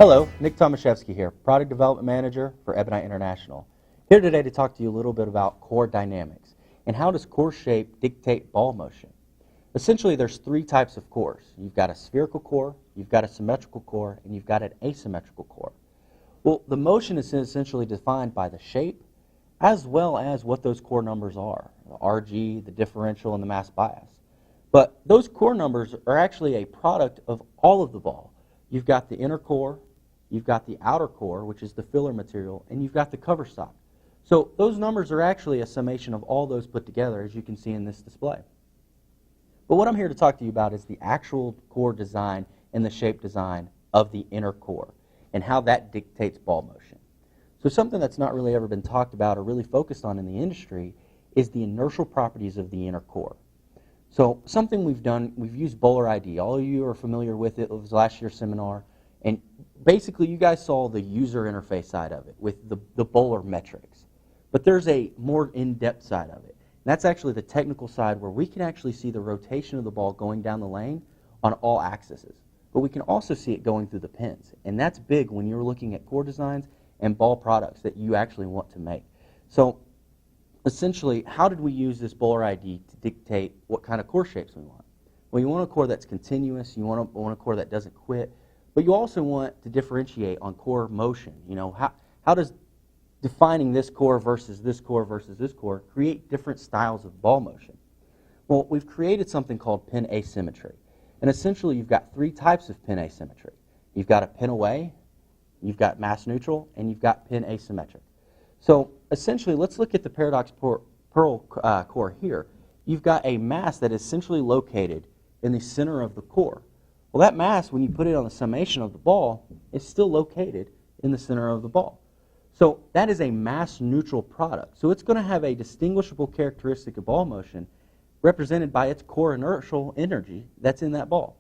Hello, Nick Tomaszewski here, Product Development Manager for Ebonite International. Here today to talk to you a little bit about core dynamics and how does core shape dictate ball motion. Essentially, there's three types of cores. You've got a spherical core, you've got a symmetrical core, and you've got an asymmetrical core. Well, the motion is essentially defined by the shape as well as what those core numbers are, the RG, the differential, and the mass bias. But those core numbers are actually a product of all of the ball. You've got the inner core, you've got the outer core, which is the filler material, and you've got the cover stock. So those numbers are actually a summation of all those put together, as you can see in this display. But what I'm here to talk to you about is the actual core design and the shape design of the inner core and how that dictates ball motion. So something that's not really ever been talked about or really focused on in the industry is the inertial properties of the inner core. So something we've done, we've used Bowler ID. All of you are familiar with it. It was last year's seminar. And basically, you guys saw the user interface side of it with the Bowler metrics. But there's a more in-depth side of it. And that's actually the technical side where we can actually see the rotation of the ball going down the lane on all axes. But we can also see it going through the pins. And that's big when you're looking at core designs and ball products that you actually want to make. So essentially, how did we use this Bowler ID to dictate what kind of core shapes we want? Well, you want a core that's continuous. You want a core that doesn't quit. But you also want to differentiate on core motion. You know, how does defining this core versus this core versus this core create different styles of ball motion? Well, we've created something called pin asymmetry. And essentially, you've got three types of pin asymmetry. You've got a pin away, you've got mass neutral, and you've got pin asymmetric. So essentially, let's look at the paradox pearl core here. You've got a mass that is essentially located in the center of the core. Well, that mass, when you put it on the summation of the ball, is still located in the center of the ball. So that is a mass neutral product. So it's going to have a distinguishable characteristic of ball motion represented by its core inertial energy that's in that ball.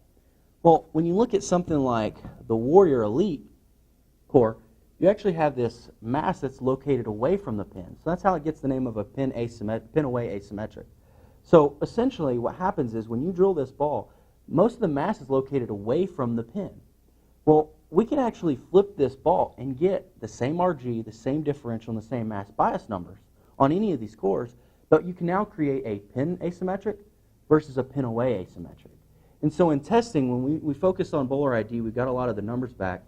Well, when you look at something like the Warrior Elite core, you actually have this mass that's located away from the pin. So that's how it gets the name of a pin away asymmetric. So essentially what happens is when you drill this ball, most of the mass is located away from the pin. Well, we can actually flip this ball and get the same RG, the same differential, and the same mass bias numbers on any of these cores, but you can now create a pin asymmetric versus a pin away asymmetric. And so in testing, when we focused on Bowler ID, we got a lot of the numbers back.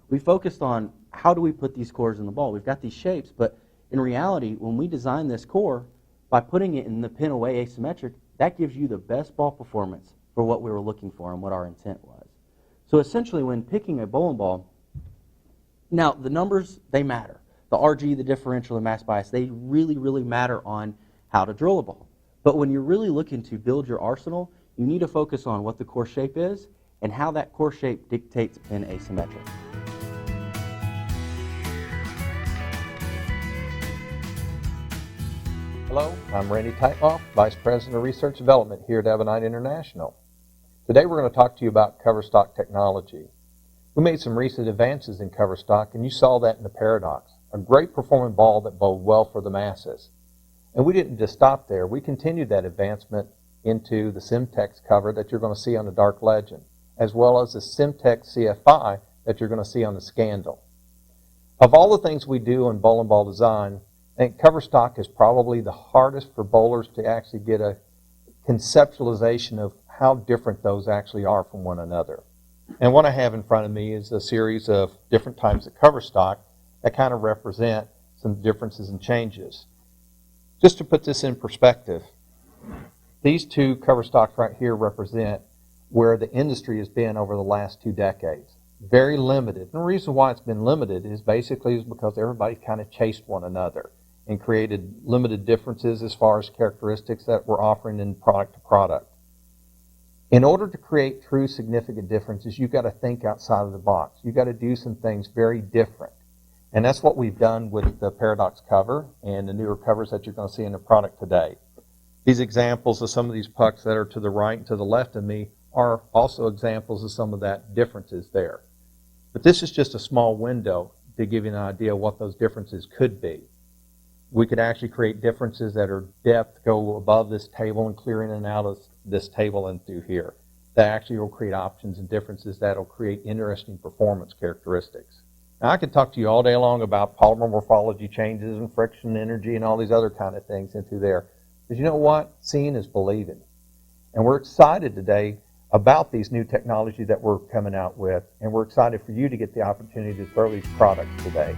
We focused on how do we put these cores in the ball. We've got these shapes, but in reality, when we design this core, by putting it in the pin away asymmetric, that gives you the best ball performance for what we were looking for and what our intent was. So essentially, when picking a bowling ball, now the numbers, they matter. The RG, the differential, the mass bias, they really, really matter on how to drill a ball. But when you're really looking to build your arsenal, you need to focus on what the core shape is and how that core shape dictates pin asymmetric. Hello, I'm Randy Teitloff, Vice President of Research Development here at Ebonite International. Today we're going to talk to you about cover stock technology. We made some recent advances in cover stock, and you saw that in the paradox. A great performing ball that bowled well for the masses. And we didn't just stop there. We continued that advancement into the Simtex cover that you're going to see on the Dark Legend, as well as the Simtex CFI that you're going to see on the Scandal. Of all the things we do in bowling ball design, I think cover stock is probably the hardest for bowlers to actually get a conceptualization of how different those actually are from one another. And what I have in front of me is a series of different types of cover stock that kind of represent some differences and changes. Just to put this in perspective, these two cover stocks right here represent where the industry has been over the last 2 decades. Very limited. And the reason why it's been limited is basically because everybody kind of chased one another and created limited differences as far as characteristics that we're offering in product to product. In order to create true significant differences, you've got to think outside of the box. You've got to do some things very different. And that's what we've done with the Paradox cover and the newer covers that you're going to see in the product today. These examples of some of these pucks that are to the right and to the left of me are also examples of some of that differences there. But this is just a small window to give you an idea of what those differences could be. We could actually create differences that are depth, go above this table and clear in and out of this table and through here. that actually will create options and differences that will create interesting performance characteristics. Now, I could talk to you all day long about polymer morphology changes and friction energy and all these other kind of things into there. But you know what? Seeing is believing. And we're excited today about these new technology that we're coming out with, and we're excited for you to get the opportunity to throw these products today.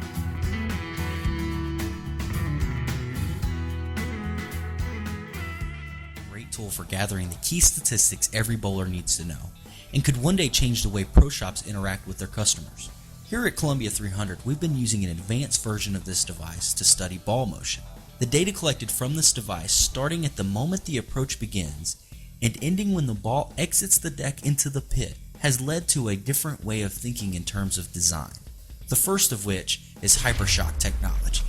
Great tool for gathering the key statistics every bowler needs to know, and could one day change the way pro shops interact with their customers. Here at Columbia 300, we've been using an advanced version of this device to study ball motion. The data collected from this device, starting at the moment the approach begins and ending when the ball exits the deck into the pit, has led to a different way of thinking in terms of design. The first of which is hypershock technology.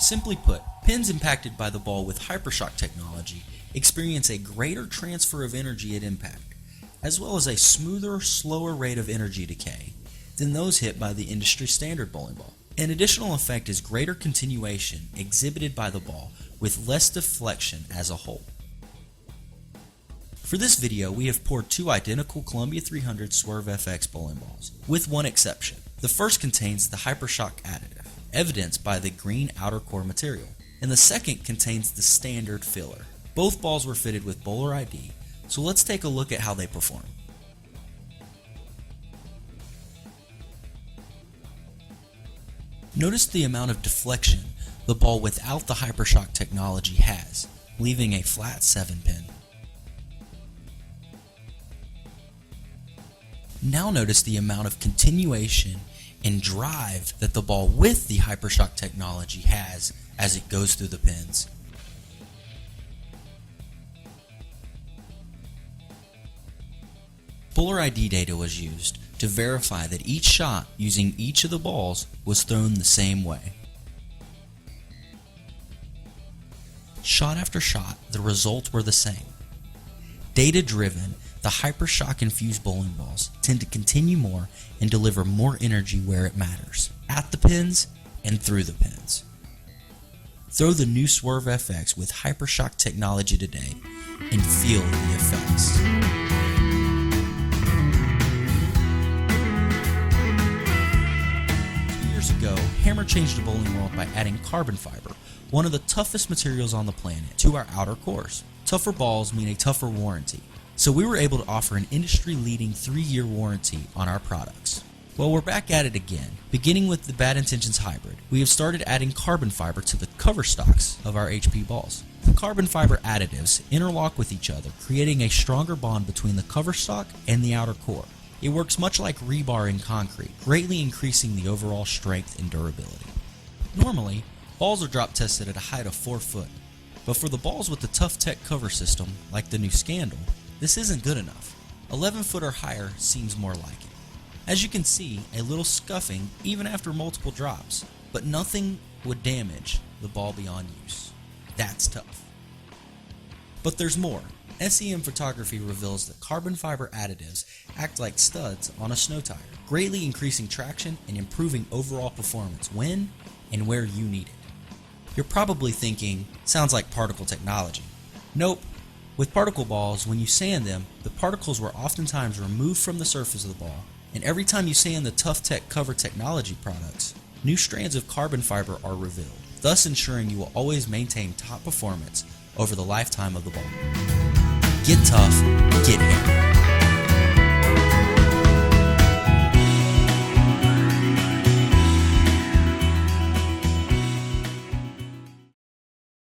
Simply put, pins impacted by the ball with hypershock technology experience a greater transfer of energy at impact, as well as a smoother, slower rate of energy decay than those hit by the industry standard bowling ball. An additional effect is greater continuation exhibited by the ball with less deflection as a whole. For this video, we have poured two identical Columbia 300 Swerve FX bowling balls, with one exception. The first contains the hypershock additive, evidenced by the green outer core material, and the second contains the standard filler. Both balls were fitted with bowler ID, so let's take a look at how they perform. Notice the amount of deflection the ball without the hypershock technology has, leaving a flat 7 pin. Now notice the amount of continuation and drive that the ball with the hypershock technology has as it goes through the pins. Bowler ID data was used to verify that each shot using each of the balls was thrown the same way. Shot after shot, the results were the same. Data-driven, the hypershock infused bowling balls tend to continue more and deliver more energy where it matters, at the pins and through the pins. Throw the new Swerve FX with hypershock technology today and feel the effects. 2 years ago, Hammer changed the bowling world by adding carbon fiber, one of the toughest materials on the planet, to our outer cores. Tougher balls mean a tougher warranty, so we were able to offer an industry-leading 3-year warranty on our products. Well, we're back at it again. Beginning with the Bad Intentions Hybrid, we have started adding carbon fiber to the cover stocks of our HP balls. The carbon fiber additives interlock with each other, creating a stronger bond between the cover stock and the outer core. It works much like rebar in concrete, greatly increasing the overall strength and durability. Normally, balls are drop tested at a height of 4 foot, but for the balls with the Tough Tech cover system, like the new Scandal, this isn't good enough. 11 foot or higher seems more like it. As you can see, a little scuffing even after multiple drops, but nothing would damage the ball beyond use. That's tough. But there's more. SEM photography reveals that carbon fiber additives act like studs on a snow tire, greatly increasing traction and improving overall performance when and where you need it. You're probably thinking, sounds like particle technology. Nope. With particle balls, when you sand them, the particles were oftentimes removed from the surface of the ball, and every time you sand the Tough Tech cover technology products, new strands of carbon fiber are revealed, thus ensuring you will always maintain top performance over the lifetime of the ball. Get tough, get hammered.